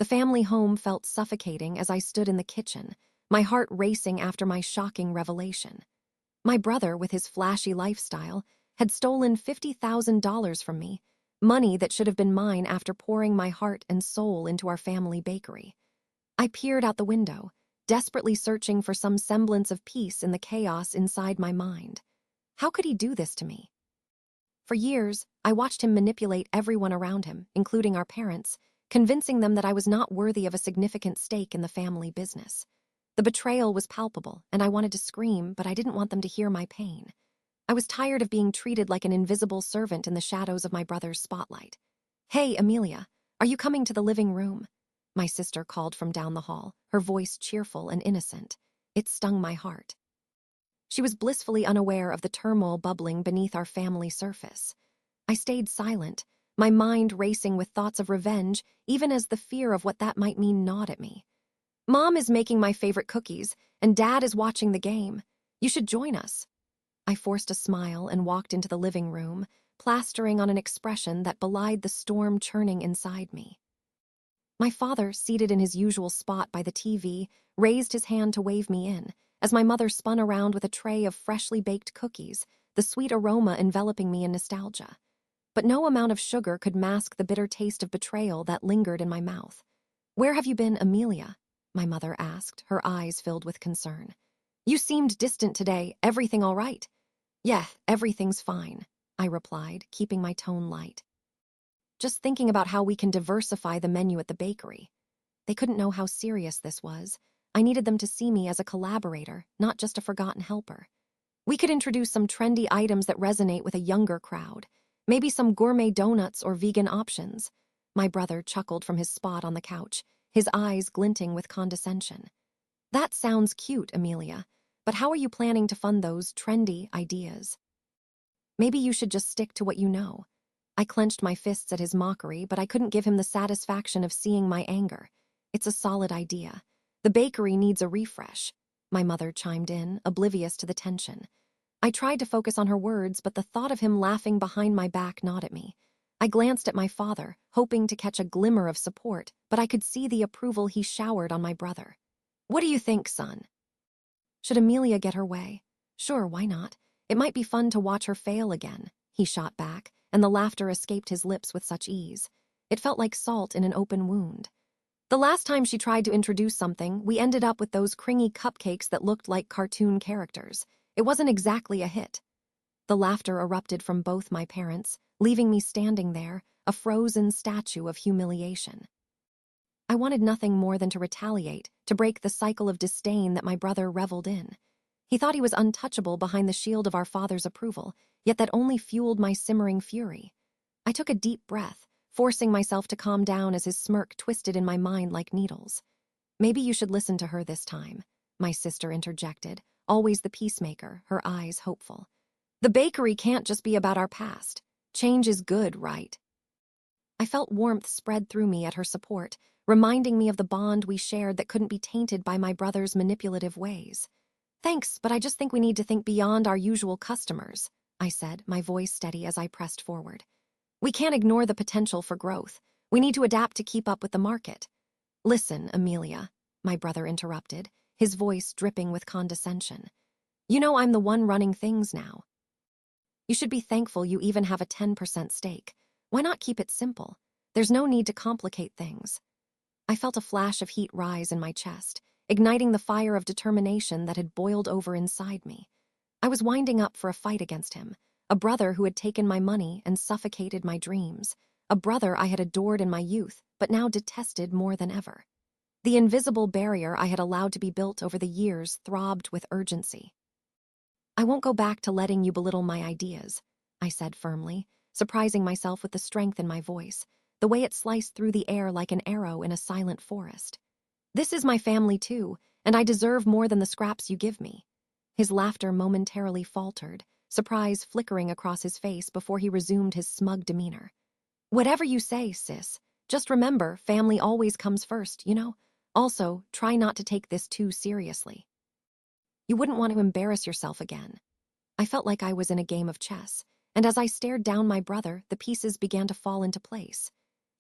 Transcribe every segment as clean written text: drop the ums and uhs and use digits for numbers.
The family home felt suffocating as I stood in the kitchen, my heart racing after my shocking revelation. My brother, with his flashy lifestyle, had stolen $50,000 from me, money that should have been mine after pouring my heart and soul into our family bakery. I peered out the window, desperately searching for some semblance of peace in the chaos inside my mind. How could he do this to me? For years, I watched him manipulate everyone around him, including our parents, convincing them that I was not worthy of a significant stake in the family business. The betrayal was palpable, and I wanted to scream, but I didn't want them to hear my pain. I was tired of being treated like an invisible servant in the shadows of my brother's spotlight. "Hey, Amelia, are you coming to the living room?" My sister called from down the hall, her voice cheerful and innocent. It stung my heart. She was blissfully unaware of the turmoil bubbling beneath our family surface. I stayed silent, my mind racing with thoughts of revenge, even as the fear of what that might mean gnawed at me. "Mom is making my favorite cookies, and Dad is watching the game. You should join us." I forced a smile and walked into the living room, plastering on an expression that belied the storm churning inside me. My father, seated in his usual spot by the TV, raised his hand to wave me in, as my mother spun around with a tray of freshly baked cookies, the sweet aroma enveloping me in nostalgia. But no amount of sugar could mask the bitter taste of betrayal that lingered in my mouth. "Where have you been, Amelia?" my mother asked, her eyes filled with concern. "You seemed distant today. Everything all right?" "Yeah, everything's fine," I replied, keeping my tone light. "Just thinking about how we can diversify the menu at the bakery." They couldn't know how serious this was. I needed them to see me as a collaborator, not just a forgotten helper. "We could introduce some trendy items that resonate with a younger crowd. Maybe some gourmet donuts or vegan options." My brother chuckled from his spot on the couch, his eyes glinting with condescension. "That sounds cute, Amelia, but how are you planning to fund those trendy ideas?" "Maybe you should just stick to what you know." I clenched my fists at his mockery, but I couldn't give him the satisfaction of seeing my anger. "It's a solid idea. The bakery needs a refresh," my mother chimed in, oblivious to the tension. I tried to focus on her words, but the thought of him laughing behind my back gnawed at me. I glanced at my father, hoping to catch a glimmer of support, but I could see the approval he showered on my brother. "What do you think, son? Should Amelia get her way?" "Sure, why not? It might be fun to watch her fail again," he shot back, and the laughter escaped his lips with such ease. It felt like salt in an open wound. "The last time she tried to introduce something, we ended up with those cringy cupcakes that looked like cartoon characters. It wasn't exactly a hit." The laughter erupted from both my parents, leaving me standing there, a frozen statue of humiliation. I wanted nothing more than to retaliate, to break the cycle of disdain that my brother reveled in. He thought he was untouchable behind the shield of our father's approval, yet that only fueled my simmering fury. I took a deep breath, forcing myself to calm down as his smirk twisted in my mind like needles. "Maybe you should listen to her this time," my sister interjected, always the peacemaker, her eyes hopeful. "The bakery can't just be about our past. Change is good, right?" I felt warmth spread through me at her support, reminding me of the bond we shared that couldn't be tainted by my brother's manipulative ways. "Thanks, but I just think we need to think beyond our usual customers," I said, my voice steady as I pressed forward. "We can't ignore the potential for growth. We need to adapt to keep up with the market." "Listen, Amelia," my brother interrupted, his voice dripping with condescension. "You know I'm the one running things now. You should be thankful you even have a 10% stake. Why not keep it simple? There's no need to complicate things." I felt a flash of heat rise in my chest, igniting the fire of determination that had boiled over inside me. I was winding up for a fight against him, a brother who had taken my money and suffocated my dreams, a brother I had adored in my youth, but now detested more than ever. The invisible barrier I had allowed to be built over the years throbbed with urgency. "I won't go back to letting you belittle my ideas," I said firmly, surprising myself with the strength in my voice, the way it sliced through the air like an arrow in a silent forest. "This is my family too, and I deserve more than the scraps you give me." His laughter momentarily faltered, surprise flickering across his face before he resumed his smug demeanor. "Whatever you say, sis. Just remember, family always comes first, you know? Also, try not to take this too seriously. You wouldn't want to embarrass yourself again." I felt like I was in a game of chess, and as I stared down my brother, the pieces began to fall into place.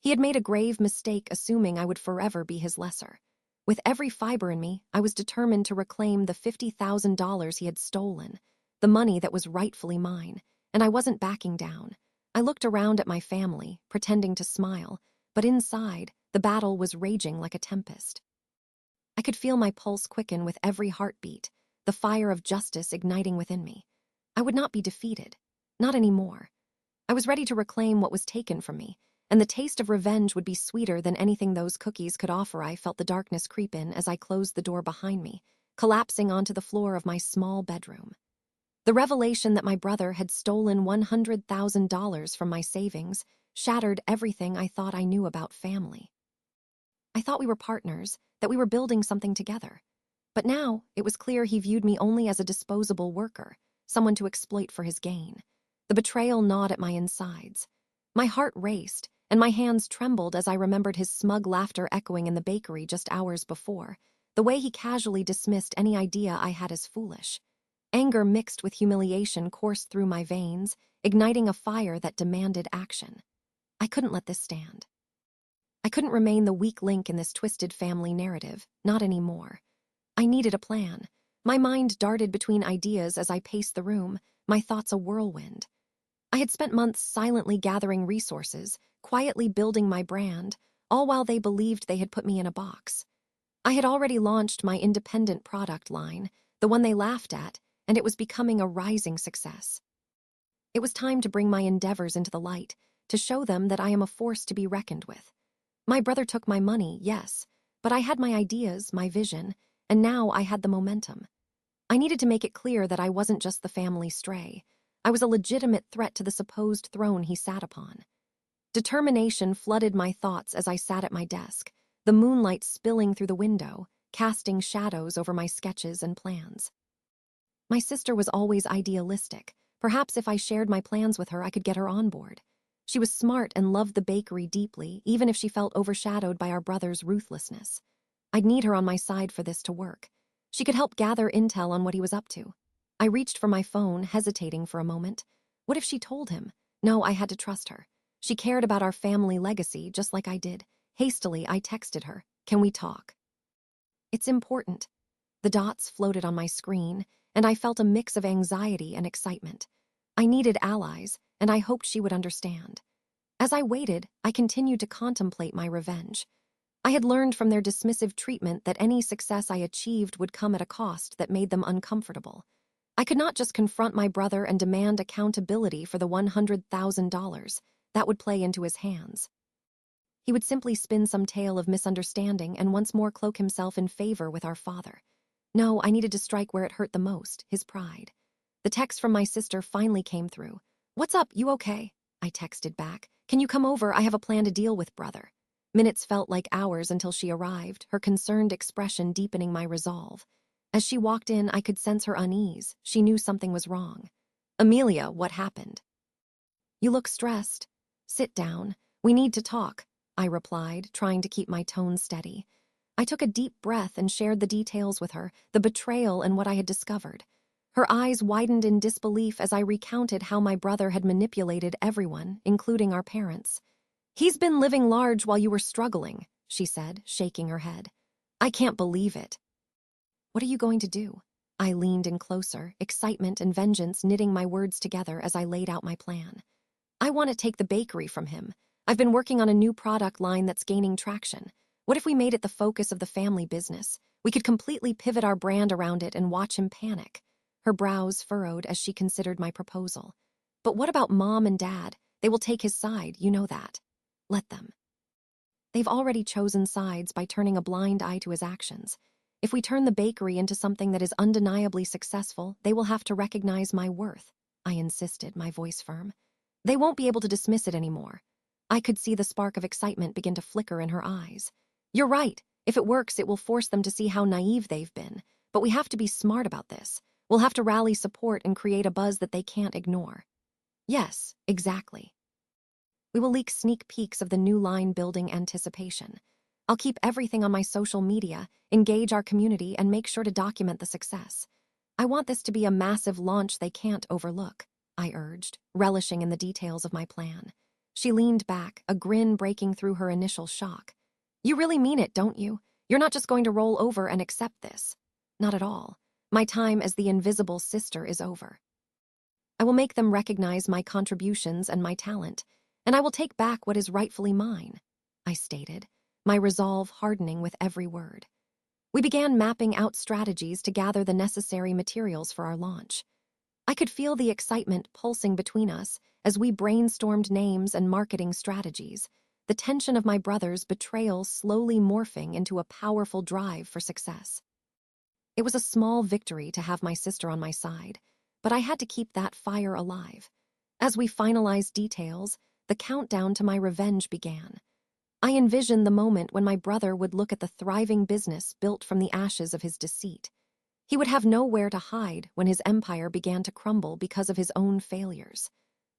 He had made a grave mistake assuming I would forever be his lesser. With every fiber in me, I was determined to reclaim the $50,000 he had stolen, the money that was rightfully mine, and I wasn't backing down. I looked around at my family, pretending to smile, but inside, the battle was raging like a tempest. I could feel my pulse quicken with every heartbeat, the fire of justice igniting within me. I would not be defeated. Not anymore. I was ready to reclaim what was taken from me, and the taste of revenge would be sweeter than anything those cookies could offer. I felt the darkness creep in as I closed the door behind me, collapsing onto the floor of my small bedroom. The revelation that my brother had stolen $100,000 from my savings shattered everything I thought I knew about family. I thought we were partners, that we were building something together. But now, it was clear he viewed me only as a disposable worker, someone to exploit for his gain. The betrayal gnawed at my insides. My heart raced, and my hands trembled as I remembered his smug laughter echoing in the bakery just hours before, the way he casually dismissed any idea I had as foolish. Anger mixed with humiliation coursed through my veins, igniting a fire that demanded action. I couldn't let this stand. I couldn't remain the weak link in this twisted family narrative, not anymore. I needed a plan. My mind darted between ideas as I paced the room, my thoughts a whirlwind. I had spent months silently gathering resources, quietly building my brand, all while they believed they had put me in a box. I had already launched my independent product line, the one they laughed at, and it was becoming a rising success. It was time to bring my endeavors into the light, to show them that I am a force to be reckoned with. My brother took my money, yes, but I had my ideas, my vision, and now I had the momentum. I needed to make it clear that I wasn't just the family stray. I was a legitimate threat to the supposed throne he sat upon. Determination flooded my thoughts as I sat at my desk, the moonlight spilling through the window, casting shadows over my sketches and plans. My sister was always idealistic. Perhaps if I shared my plans with her, I could get her on board. She was smart and loved the bakery deeply, even if she felt overshadowed by our brother's ruthlessness. I'd need her on my side for this to work. She could help gather intel on what he was up to. I reached for my phone, hesitating for a moment. What if she told him? No, I had to trust her. She cared about our family legacy just like I did. Hastily, I texted her. Can we talk? It's important. The dots floated on my screen, and I felt a mix of anxiety and excitement. I needed allies, and I hoped she would understand. As I waited, I continued to contemplate my revenge. I had learned from their dismissive treatment that any success I achieved would come at a cost that made them uncomfortable. I could not just confront my brother and demand accountability for the $100,000. That would play into his hands. He would simply spin some tale of misunderstanding and once more cloak himself in favor with our father. No, I needed to strike where it hurt the most, his pride. The text from my sister finally came through. "What's up, you okay?" I texted back. "Can you come over? I have a plan to deal with, brother." Minutes felt like hours until she arrived, her concerned expression deepening my resolve. As she walked in, I could sense her unease. She knew something was wrong. "Amelia, what happened?" "You look stressed." "Sit down. We need to talk," I replied, trying to keep my tone steady. I took a deep breath and shared the details with her, the betrayal and what I had discovered. Her eyes widened in disbelief as I recounted how my brother had manipulated everyone, including our parents. "He's been living large while you were struggling," she said, shaking her head. "I can't believe it." "What are you going to do?" I leaned in closer, excitement and vengeance knitting my words together as I laid out my plan. "I want to take the bakery from him. I've been working on a new product line that's gaining traction. What if we made it the focus of the family business? We could completely pivot our brand around it and watch him panic." Her brows furrowed as she considered my proposal. "But what about Mom and Dad? They will take his side, you know that." "Let them. They've already chosen sides by turning a blind eye to his actions. If we turn the bakery into something that is undeniably successful, they will have to recognize my worth," I insisted, my voice firm. "They won't be able to dismiss it anymore." I could see the spark of excitement begin to flicker in her eyes. "You're right. If it works, it will force them to see how naive they've been. But we have to be smart about this. We'll have to rally support and create a buzz that they can't ignore." "Yes, exactly." We will leak sneak peeks of the new line building anticipation. I'll keep everything on my social media, engage our community, and make sure to document the success. I want this to be a massive launch they can't overlook, I urged, relishing in the details of my plan. She leaned back, a grin breaking through her initial shock. You really mean it, don't you? You're not just going to roll over and accept this. Not at all. My time as the invisible sister is over. I will make them recognize my contributions and my talent, and I will take back what is rightfully mine, I stated, my resolve hardening with every word. We began mapping out strategies to gather the necessary materials for our launch. I could feel the excitement pulsing between us as we brainstormed names and marketing strategies, the tension of my brother's betrayal slowly morphing into a powerful drive for success. It was a small victory to have my sister on my side, but I had to keep that fire alive. As we finalized details, the countdown to my revenge began. I envisioned the moment when my brother would look at the thriving business built from the ashes of his deceit. He would have nowhere to hide when his empire began to crumble because of his own failures.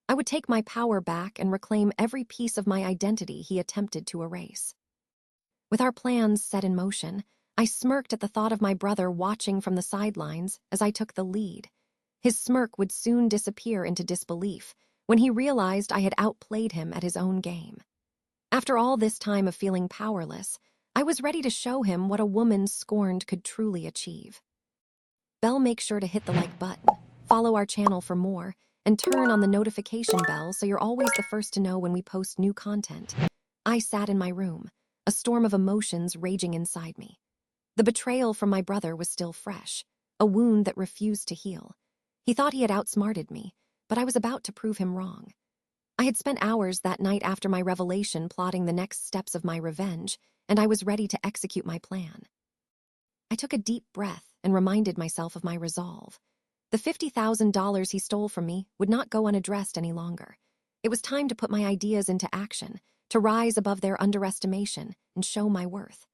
I would take my power back and reclaim every piece of my identity he attempted to erase. With our plans set in motion, I smirked at the thought of my brother watching from the sidelines as I took the lead. His smirk would soon disappear into disbelief when he realized I had outplayed him at his own game. After all this time of feeling powerless, I was ready to show him what a woman scorned could truly achieve. Belle, make sure to hit the like button, follow our channel for more, and turn on the notification bell so you're always the first to know when we post new content. I sat in my room, a storm of emotions raging inside me. The betrayal from my brother was still fresh, a wound that refused to heal. He thought he had outsmarted me, but I was about to prove him wrong. I had spent hours that night after my revelation plotting the next steps of my revenge, and I was ready to execute my plan. I took a deep breath and reminded myself of my resolve. The $50,000 he stole from me would not go unaddressed any longer. It was time to put my ideas into action, to rise above their underestimation and show my worth.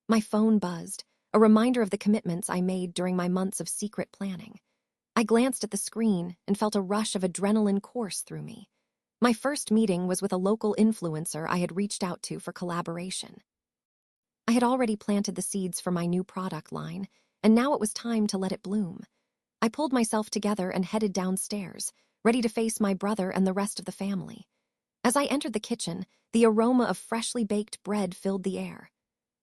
My phone buzzed, a reminder of the commitments I made during my months of secret planning. I glanced at the screen and felt a rush of adrenaline course through me. My first meeting was with a local influencer I had reached out to for collaboration. I had already planted the seeds for my new product line, and now it was time to let it bloom. I pulled myself together and headed downstairs, ready to face my brother and the rest of the family. As I entered the kitchen, the aroma of freshly baked bread filled the air.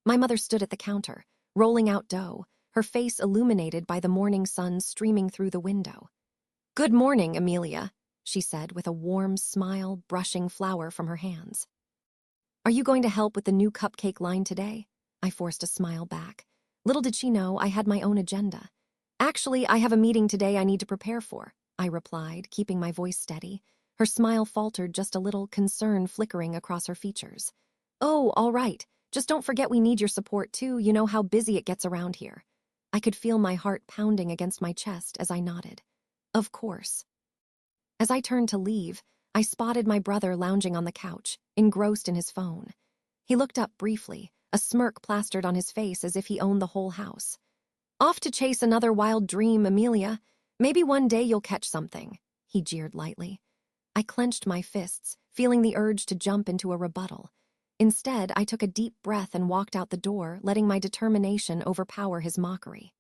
My mother stood at the counter, rolling out dough, her face illuminated by the morning sun streaming through the window. "Good morning, Amelia," she said with a warm smile, brushing flour from her hands. "Are you going to help with the new cupcake line today?" I forced a smile back. Little did she know I had my own agenda. "Actually, I have a meeting today I need to prepare for," I replied, keeping my voice steady. Her smile faltered just a little, concern flickering across her features. "Oh, all right. Just don't forget we need your support too. You know how busy it gets around here." I could feel my heart pounding against my chest as I nodded. "Of course." As I turned to leave, I spotted my brother lounging on the couch, engrossed in his phone. He looked up briefly, a smirk plastered on his face as if he owned the whole house. "Off to chase another wild dream, Amelia. Maybe one day you'll catch something," he jeered lightly. I clenched my fists, feeling the urge to jump into a rebuttal. Instead, I took a deep breath and walked out the door, letting my determination overpower his mockery.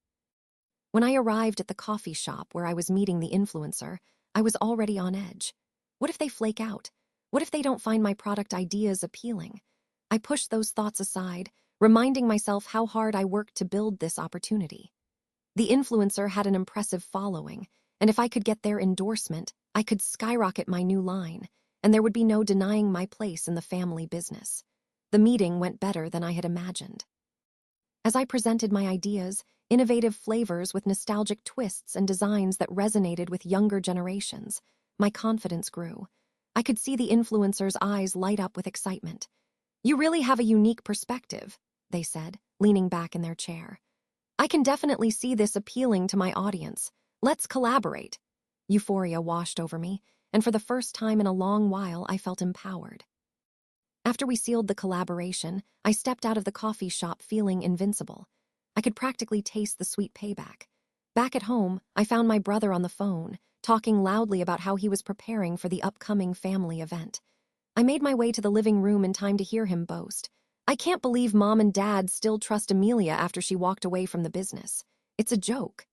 When I arrived at the coffee shop where I was meeting the influencer, I was already on edge. What if they flake out? What if they don't find my product ideas appealing? I pushed those thoughts aside, reminding myself how hard I worked to build this opportunity. The influencer had an impressive following, and if I could get their endorsement, I could skyrocket my new line, and there would be no denying my place in the family business. The meeting went better than I had imagined. As I presented my ideas, innovative flavors with nostalgic twists and designs that resonated with younger generations, my confidence grew. I could see the influencer's eyes light up with excitement. "You really have a unique perspective," they said, leaning back in their chair. "I can definitely see this appealing to my audience. Let's collaborate." Euphoria washed over me, and for the first time in a long while, I felt empowered. After we sealed the collaboration, I stepped out of the coffee shop feeling invincible. I could practically taste the sweet payback. Back at home, I found my brother on the phone, talking loudly about how he was preparing for the upcoming family event. I made my way to the living room in time to hear him boast. "I can't believe Mom and Dad still trust Amelia after she walked away from the business. It's a joke."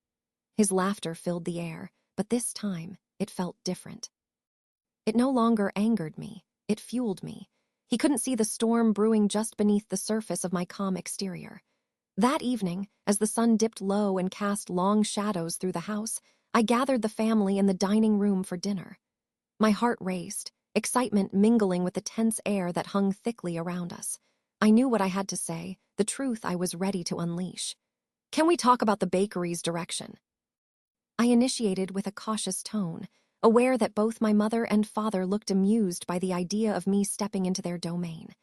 His laughter filled the air, but this time, it felt different. It no longer angered me. It fueled me. He couldn't see the storm brewing just beneath the surface of my calm exterior. That evening, as the sun dipped low and cast long shadows through the house, I gathered the family in the dining room for dinner. My heart raced, excitement mingling with the tense air that hung thickly around us. I knew what I had to say, the truth I was ready to unleash. "Can we talk about the bakery's direction?" I initiated with a cautious tone, aware that both my mother and father looked amused by the idea of me stepping into their domain.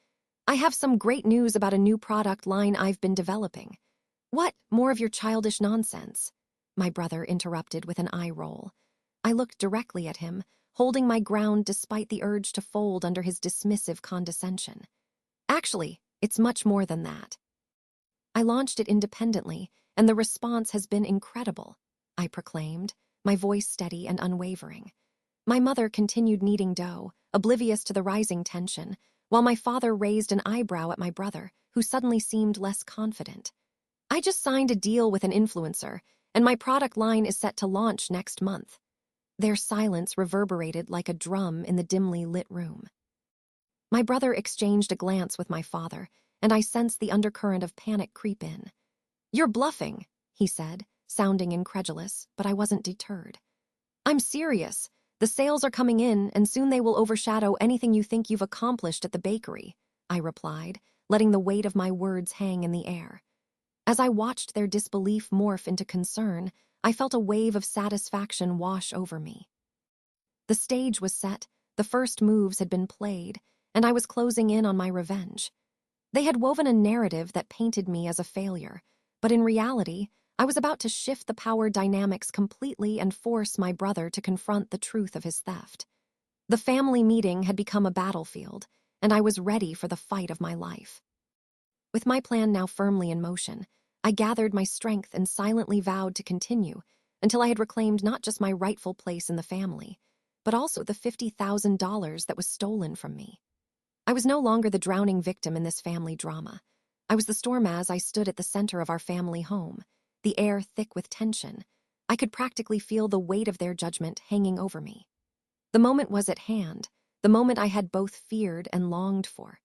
"I have some great news about a new product line I've been developing." "What? More of your childish nonsense?" My brother interrupted with an eye roll. I looked directly at him, holding my ground despite the urge to fold under his dismissive condescension. "Actually, it's much more than that." I launched it independently, and the response has been incredible, I proclaimed, my voice steady and unwavering. My mother continued kneading dough, oblivious to the rising tension, while my father raised an eyebrow at my brother, who suddenly seemed less confident. "I just signed a deal with an influencer, and my product line is set to launch next month." Their silence reverberated like a drum in the dimly lit room. My brother exchanged a glance with my father, and I sensed the undercurrent of panic creep in. "You're bluffing," he said, sounding incredulous, but I wasn't deterred. "I'm serious. The sales are coming in, and soon they will overshadow anything you think you've accomplished at the bakery," I replied, letting the weight of my words hang in the air. As I watched their disbelief morph into concern, I felt a wave of satisfaction wash over me. The stage was set, the first moves had been played, and I was closing in on my revenge. They had woven a narrative that painted me as a failure, but in reality, I was about to shift the power dynamics completely and force my brother to confront the truth of his theft. The family meeting had become a battlefield, and I was ready for the fight of my life. With my plan now firmly in motion, I gathered my strength and silently vowed to continue until I had reclaimed not just my rightful place in the family, but also the $50,000 that was stolen from me. I was no longer the drowning victim in this family drama. I was the storm as I stood at the center of our family home, the air thick with tension. I could practically feel the weight of their judgment hanging over me. The moment was at hand, the moment I had both feared and longed for.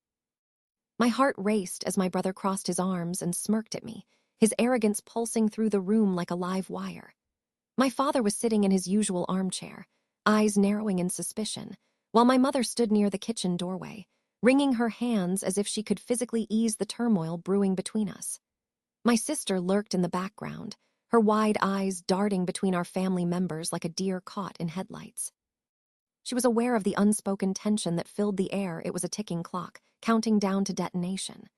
My heart raced as my brother crossed his arms and smirked at me, his arrogance pulsing through the room like a live wire. My father was sitting in his usual armchair, eyes narrowing in suspicion, while my mother stood near the kitchen doorway, wringing her hands as if she could physically ease the turmoil brewing between us. My sister lurked in the background, her wide eyes darting between our family members like a deer caught in headlights. She was aware of the unspoken tension that filled the air. It was a ticking clock, counting down to detonation.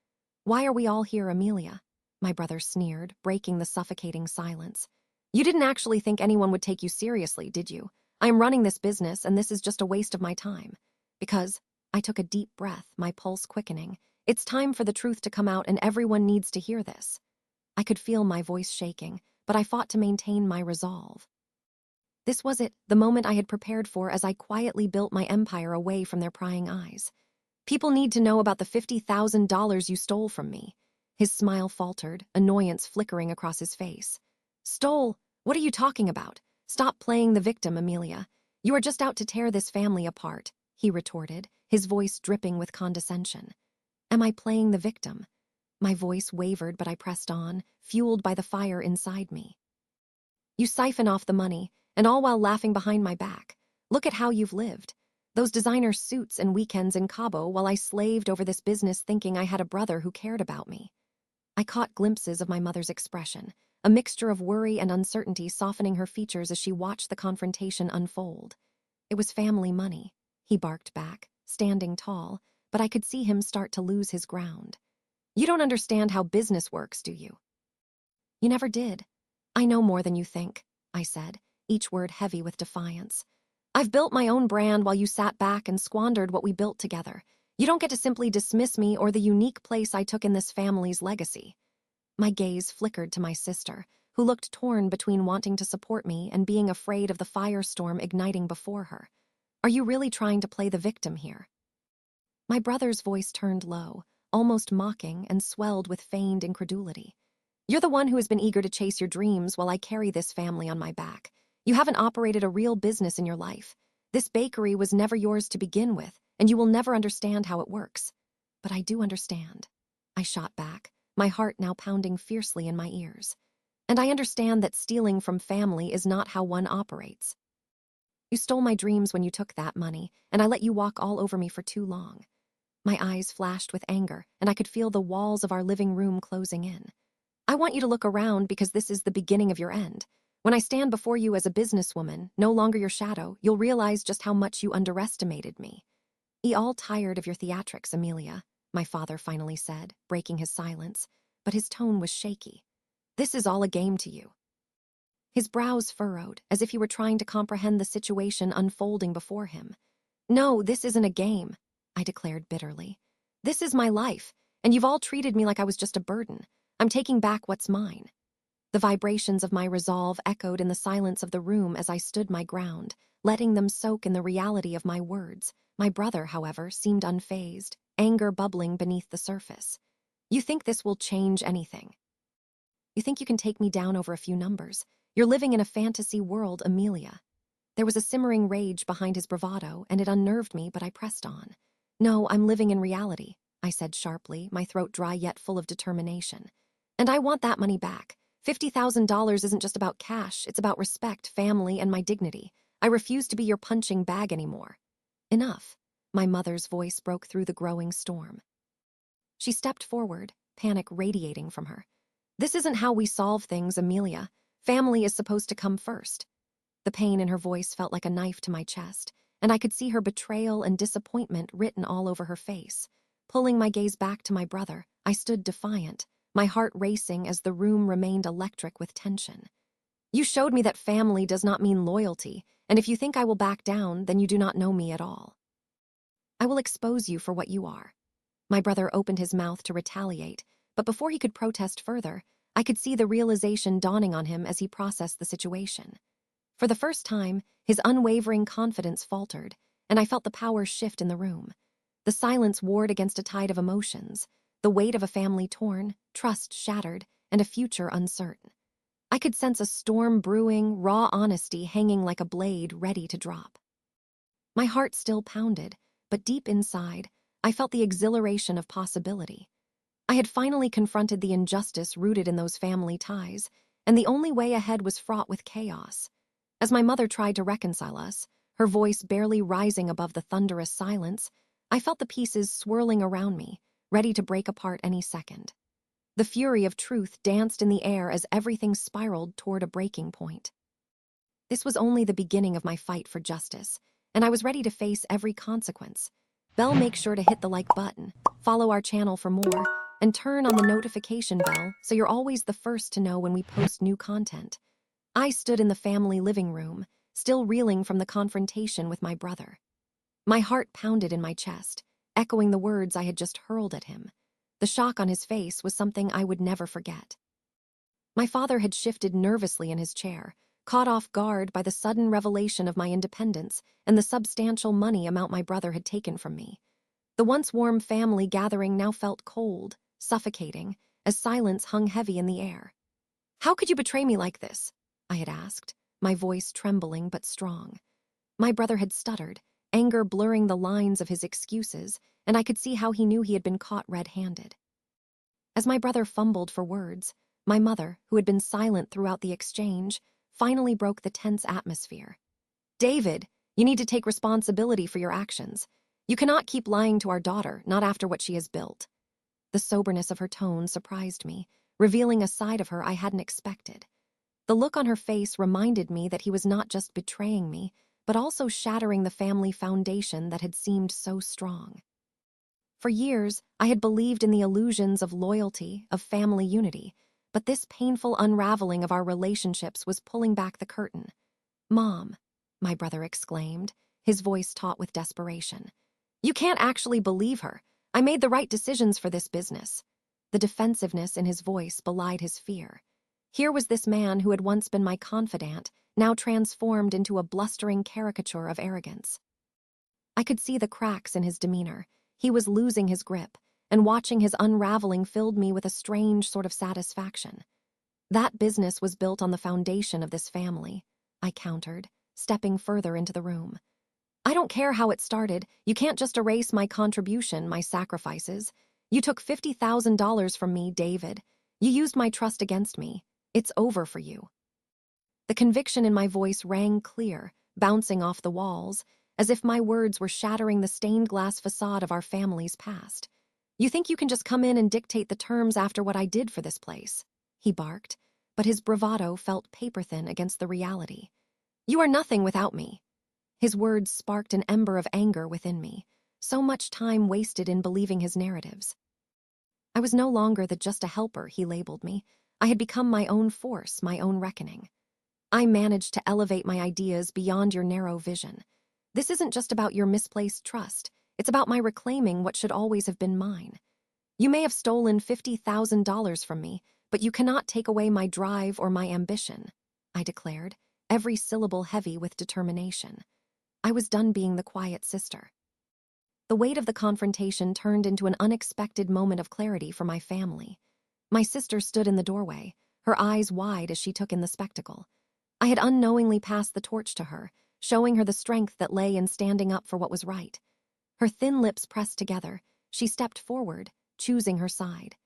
"Why are we all here, Amelia?" my brother sneered, breaking the suffocating silence. "You didn't actually think anyone would take you seriously, did you? I am running this business, and this is just a waste of my time." Because I took a deep breath, my pulse quickening. "It's time for the truth to come out, and everyone needs to hear this." I could feel my voice shaking, but I fought to maintain my resolve. This was it, the moment I had prepared for as I quietly built my empire away from their prying eyes. "People need to know about the $50,000 you stole from me." His smile faltered, annoyance flickering across his face. "Stole? What are you talking about? Stop playing the victim, Amelia. You are just out to tear this family apart," he retorted, his voice dripping with condescension. Am I playing the victim? My voice wavered, but I pressed on, fueled by the fire inside me. "You siphon off the money, and all while laughing behind my back. Look at how you've lived. Those designer suits and weekends in Cabo while I slaved over this business thinking I had a brother who cared about me." I caught glimpses of my mother's expression, a mixture of worry and uncertainty softening her features as she watched the confrontation unfold. "It was family money," he barked back, standing tall, but I could see him start to lose his ground. "You don't understand how business works, do you?" "You never did." "I know more than you think," I said, each word heavy with defiance. "I've built my own brand while you sat back and squandered what we built together. You don't get to simply dismiss me or the unique place I took in this family's legacy." My gaze flickered to my sister, who looked torn between wanting to support me and being afraid of the firestorm igniting before her. "Are you really trying to play the victim here?" My brother's voice turned low, almost mocking, and swelled with feigned incredulity. "You're the one who has been eager to chase your dreams while I carry this family on my back. You haven't operated a real business in your life. This bakery was never yours to begin with, and you will never understand how it works. But I do understand. I shot back, my heart now pounding fiercely in my ears. And I understand that stealing from family is not how one operates. You stole my dreams when you took that money, and I let you walk all over me for too long. My eyes flashed with anger, and I could feel the walls of our living room closing in. I want you to look around because this is the beginning of your end. When I stand before you as a businesswoman, no longer your shadow, you'll realize just how much you underestimated me. All tired of your theatrics, Amelia, my father finally said, breaking his silence, but his tone was shaky. This is all a game to you. His brows furrowed, as if he were trying to comprehend the situation unfolding before him. No, this isn't a game, I declared bitterly. This is my life, and you've all treated me like I was just a burden. I'm taking back what's mine. The vibrations of my resolve echoed in the silence of the room as I stood my ground, letting them soak in the reality of my words. My brother, however, seemed unfazed, anger bubbling beneath the surface. You think this will change anything? You think you can take me down over a few numbers? You're living in a fantasy world, Amelia. There was a simmering rage behind his bravado, and it unnerved me, but I pressed on. No, I'm living in reality, I said sharply, my throat dry yet full of determination. And I want that money back. $50,000 isn't just about cash, it's about respect, family, and my dignity. I refuse to be your punching bag anymore. Enough. My mother's voice broke through the growing storm. She stepped forward, panic radiating from her. This isn't how we solve things, Amelia. Family is supposed to come first. The pain in her voice felt like a knife to my chest, and I could see her betrayal and disappointment written all over her face. Pulling my gaze back to my brother, I stood defiant, my heart racing as the room remained electric with tension. You showed me that family does not mean loyalty, and if you think I will back down, then you do not know me at all. I will expose you for what you are. My brother opened his mouth to retaliate, but before he could protest further, I could see the realization dawning on him as he processed the situation. For the first time, his unwavering confidence faltered, and I felt the power shift in the room. The silence warred against a tide of emotions, the weight of a family torn, trust shattered, and a future uncertain. I could sense a storm brewing, raw honesty hanging like a blade ready to drop. My heart still pounded, but deep inside, I felt the exhilaration of possibility. I had finally confronted the injustice rooted in those family ties, and the only way ahead was fraught with chaos. As my mother tried to reconcile us, her voice barely rising above the thunderous silence, I felt the pieces swirling around me, ready to break apart any second. The fury of truth danced in the air as everything spiraled toward a breaking point. This was only the beginning of my fight for justice, and I was ready to face every consequence. Belle, make sure to hit the like button, follow our channel for more, and turn on the notification bell so you're always the first to know when we post new content. I stood in the family living room, still reeling from the confrontation with my brother. My heart pounded in my chest, echoing the words I had just hurled at him. The shock on his face was something I would never forget. My father had shifted nervously in his chair, caught off guard by the sudden revelation of my independence and the substantial money amount my brother had taken from me. The once warm family gathering now felt cold, suffocating, as silence hung heavy in the air. How could you betray me like this? I had asked, my voice trembling but strong. My brother had stuttered, anger blurring the lines of his excuses, and I could see how he knew he had been caught red-handed. As my brother fumbled for words, my mother, who had been silent throughout the exchange, finally broke the tense atmosphere. David, you need to take responsibility for your actions. You cannot keep lying to our daughter, not after what she has built. The soberness of her tone surprised me, revealing a side of her I hadn't expected. The look on her face reminded me that he was not just betraying me, but also shattering the family foundation that had seemed so strong. For years, I had believed in the illusions of loyalty, of family unity, but this painful unraveling of our relationships was pulling back the curtain. Mom, my brother exclaimed, his voice taut with desperation. You can't actually believe her. I made the right decisions for this business. The defensiveness in his voice belied his fear. Here was this man who had once been my confidant, now transformed into a blustering caricature of arrogance. I could see the cracks in his demeanor. He was losing his grip, and watching his unraveling filled me with a strange sort of satisfaction. That business was built on the foundation of this family, I countered, stepping further into the room. I don't care how it started. You can't just erase my contribution, my sacrifices. You took $50,000 from me, David. You used my trust against me. It's over for you. The conviction in my voice rang clear, bouncing off the walls, as if my words were shattering the stained glass facade of our family's past. You think you can just come in and dictate the terms after what I did for this place? He barked, but his bravado felt paper-thin against the reality. You are nothing without me. His words sparked an ember of anger within me, so much time wasted in believing his narratives. I was no longer the just a helper he labeled me. I had become my own force, my own reckoning. I managed to elevate my ideas beyond your narrow vision. This isn't just about your misplaced trust. It's about my reclaiming what should always have been mine. You may have stolen $50,000 from me, but you cannot take away my drive or my ambition, I declared, every syllable heavy with determination. I was done being the quiet sister. The weight of the confrontation turned into an unexpected moment of clarity for my family. My sister stood in the doorway, her eyes wide as she took in the spectacle. I had unknowingly passed the torch to her, showing her the strength that lay in standing up for what was right. Her thin lips pressed together, she stepped forward, choosing her side.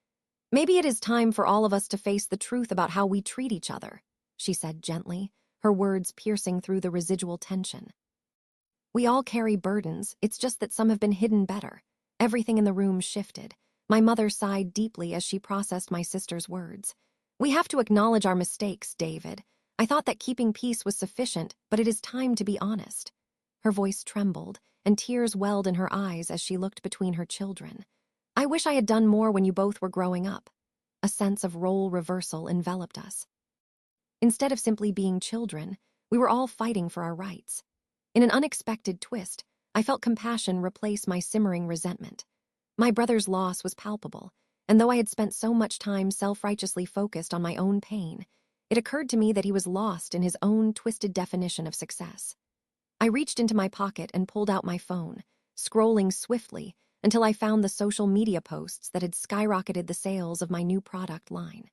Maybe it is time for all of us to face the truth about how we treat each other, she said gently, her words piercing through the residual tension. We all carry burdens, it's just that some have been hidden better. Everything in the room shifted. My mother sighed deeply as she processed my sister's words. We have to acknowledge our mistakes, David. I thought that keeping peace was sufficient, but it is time to be honest. Her voice trembled, and tears welled in her eyes as she looked between her children. I wish I had done more when you both were growing up. A sense of role reversal enveloped us. Instead of simply being children, we were all fighting for our rights. In an unexpected twist, I felt compassion replace my simmering resentment. My brother's loss was palpable, and though I had spent so much time self-righteously focused on my own pain, it occurred to me that he was lost in his own twisted definition of success. I reached into my pocket and pulled out my phone, scrolling swiftly until I found the social media posts that had skyrocketed the sales of my new product line.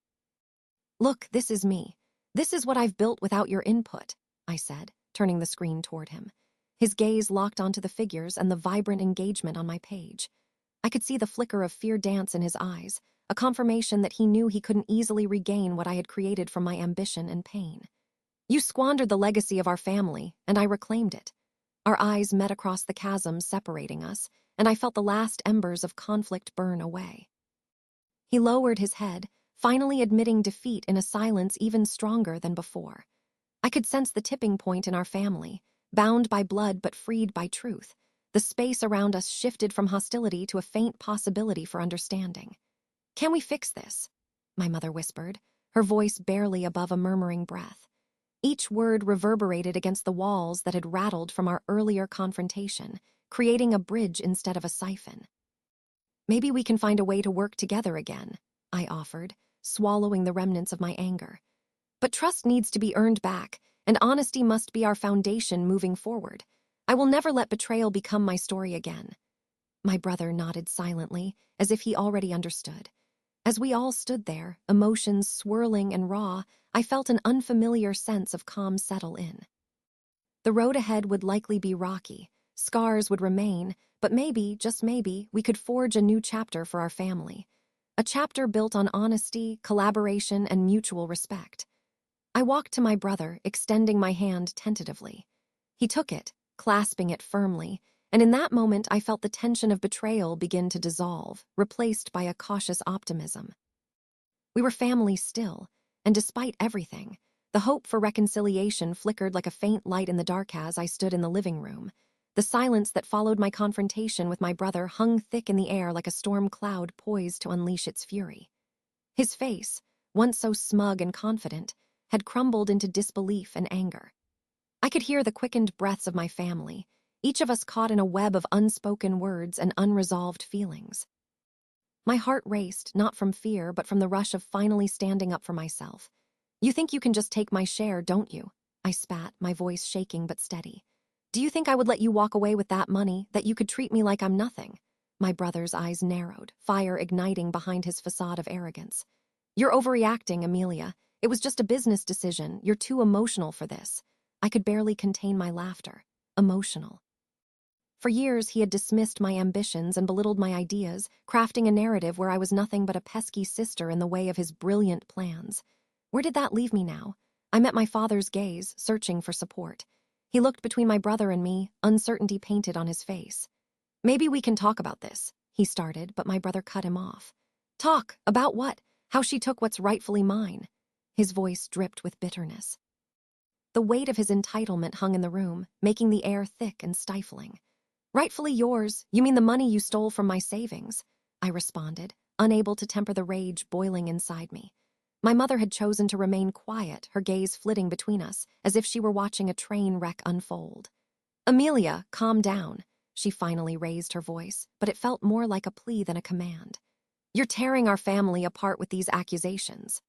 Look, this is me. This is what I've built without your input, I said, turning the screen toward him. His gaze locked onto the figures and the vibrant engagement on my page. I could see the flicker of fear dance in his eyes, a confirmation that he knew he couldn't easily regain what I had created from my ambition and pain. You squandered the legacy of our family, and I reclaimed it. Our eyes met across the chasm separating us, and I felt the last embers of conflict burn away. He lowered his head, finally admitting defeat in a silence even stronger than before. I could sense the tipping point in our family, bound by blood but freed by truth. The space around us shifted from hostility to a faint possibility for understanding. Can we fix this? My mother whispered, her voice barely above a murmuring breath. Each word reverberated against the walls that had rattled from our earlier confrontation, creating a bridge instead of a siphon. Maybe we can find a way to work together again, I offered, swallowing the remnants of my anger. But trust needs to be earned back, and honesty must be our foundation moving forward. I will never let betrayal become my story again. My brother nodded silently, as if he already understood. As we all stood there, emotions swirling and raw, I felt an unfamiliar sense of calm settle in. The road ahead would likely be rocky, scars would remain, but maybe, just maybe, we could forge a new chapter for our family. A chapter built on honesty, collaboration, and mutual respect. I walked to my brother, extending my hand tentatively. He took it, clasping it firmly, and in that moment I felt the tension of betrayal begin to dissolve, replaced by a cautious optimism. We were family still, and despite everything, the hope for reconciliation flickered like a faint light in the dark as I stood in the living room. The silence that followed my confrontation with my brother hung thick in the air like a storm cloud poised to unleash its fury. His face, once so smug and confident, had crumbled into disbelief and anger. I could hear the quickened breaths of my family, each of us caught in a web of unspoken words and unresolved feelings. My heart raced, not from fear, but from the rush of finally standing up for myself. You think you can just take my share, don't you? I spat, my voice shaking but steady. Do you think I would let you walk away with that money, that you could treat me like I'm nothing? My brother's eyes narrowed, fire igniting behind his facade of arrogance. You're overreacting, Amelia. It was just a business decision. You're too emotional for this. I could barely contain my laughter. Emotional. For years, he had dismissed my ambitions and belittled my ideas, crafting a narrative where I was nothing but a pesky sister in the way of his brilliant plans. Where did that leave me now? I met my father's gaze, searching for support. He looked between my brother and me, uncertainty painted on his face. "Maybe we can talk about this," he started, but my brother cut him off. "Talk? About what? How she took what's rightfully mine." His voice dripped with bitterness. The weight of his entitlement hung in the room, making the air thick and stifling. "Rightfully yours? You mean the money you stole from my savings?" I responded, unable to temper the rage boiling inside me. My mother had chosen to remain quiet, her gaze flitting between us, as if she were watching a train wreck unfold. "Amelia, calm down." She finally raised her voice, but it felt more like a plea than a command. "You're tearing our family apart with these accusations."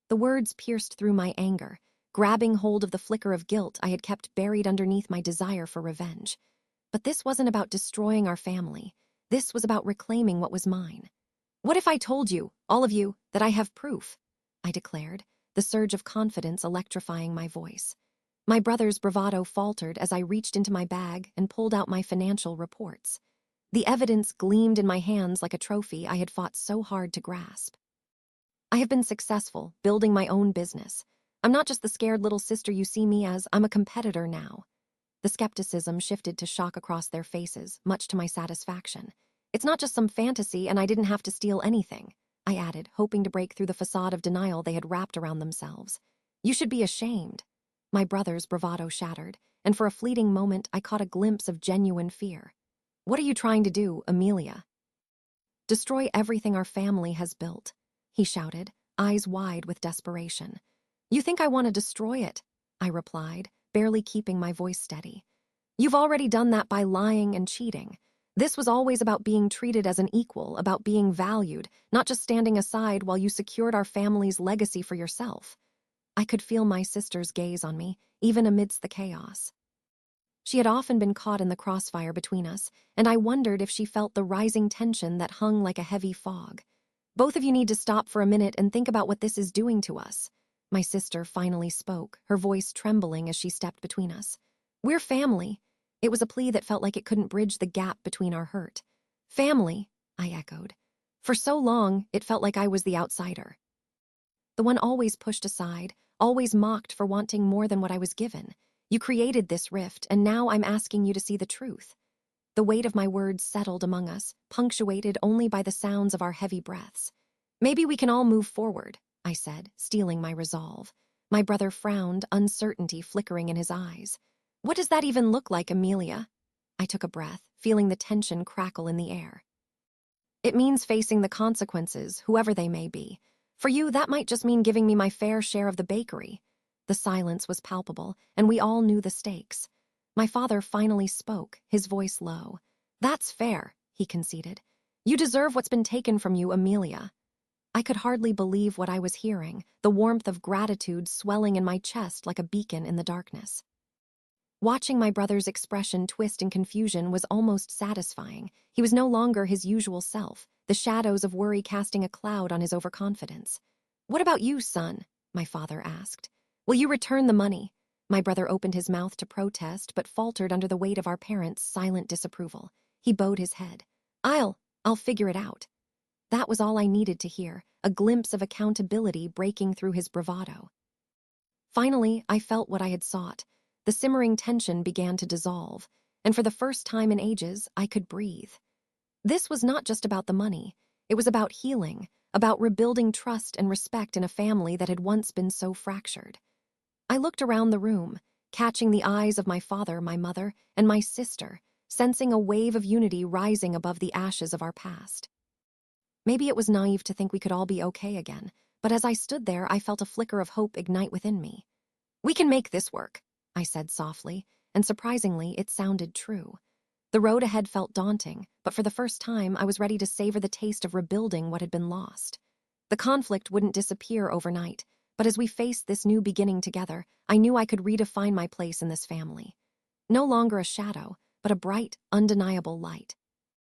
The words pierced through my anger, grabbing hold of the flicker of guilt I had kept buried underneath my desire for revenge. But this wasn't about destroying our family. This was about reclaiming what was mine. "What if I told you, all of you, that I have proof?" I declared, the surge of confidence electrifying my voice. My brother's bravado faltered as I reached into my bag and pulled out my financial reports. The evidence gleamed in my hands like a trophy I had fought so hard to grasp. "I have been successful, building my own business. I'm not just the scared little sister you see me as, I'm a competitor now." The skepticism shifted to shock across their faces, much to my satisfaction. "It's not just some fantasy, and I didn't have to steal anything," I added, hoping to break through the facade of denial they had wrapped around themselves. "You should be ashamed." My brother's bravado shattered, and for a fleeting moment I caught a glimpse of genuine fear. "What are you trying to do, Amelia?" "Destroy everything our family has built," he shouted, eyes wide with desperation. "You think I want to destroy it?" I replied, barely keeping my voice steady. "You've already done that by lying and cheating. This was always about being treated as an equal, about being valued, not just standing aside while you secured our family's legacy for yourself." I could feel my sister's gaze on me, even amidst the chaos. She had often been caught in the crossfire between us, and I wondered if she felt the rising tension that hung like a heavy fog. "Both of you need to stop for a minute and think about what this is doing to us." My sister finally spoke, her voice trembling as she stepped between us. "We're family." It was a plea that felt like it couldn't bridge the gap between our hurt. "Family," I echoed. For so long, it felt like I was the outsider. The one always pushed aside, always mocked for wanting more than what I was given. "You created this rift, and now I'm asking you to see the truth." The weight of my words settled among us, punctuated only by the sounds of our heavy breaths. "Maybe we can all move forward," I said, steeling my resolve. My brother frowned, uncertainty flickering in his eyes. "What does that even look like, Amelia?" I took a breath, feeling the tension crackle in the air. "It means facing the consequences, whoever they may be. For you, that might just mean giving me my fair share of the bakery." The silence was palpable, and we all knew the stakes. My father finally spoke, his voice low. "That's fair," he conceded. "You deserve what's been taken from you, Amelia." I could hardly believe what I was hearing, the warmth of gratitude swelling in my chest like a beacon in the darkness. Watching my brother's expression twist in confusion was almost satisfying. He was no longer his usual self, the shadows of worry casting a cloud on his overconfidence. "What about you, son?" my father asked. "Will you return the money?" My brother opened his mouth to protest, but faltered under the weight of our parents' silent disapproval. He bowed his head. I'll figure it out." That was all I needed to hear, a glimpse of accountability breaking through his bravado. Finally, I felt what I had sought. The simmering tension began to dissolve, and for the first time in ages, I could breathe. This was not just about the money. It was about healing, about rebuilding trust and respect in a family that had once been so fractured. I looked around the room, catching the eyes of my father, my mother, and my sister, sensing a wave of unity rising above the ashes of our past. Maybe it was naive to think we could all be okay again, but as I stood there, I felt a flicker of hope ignite within me. "We can make this work," I said softly, and surprisingly, it sounded true. The road ahead felt daunting, but for the first time, I was ready to savor the taste of rebuilding what had been lost. The conflict wouldn't disappear overnight, but as we faced this new beginning together, I knew I could redefine my place in this family. No longer a shadow, but a bright, undeniable light.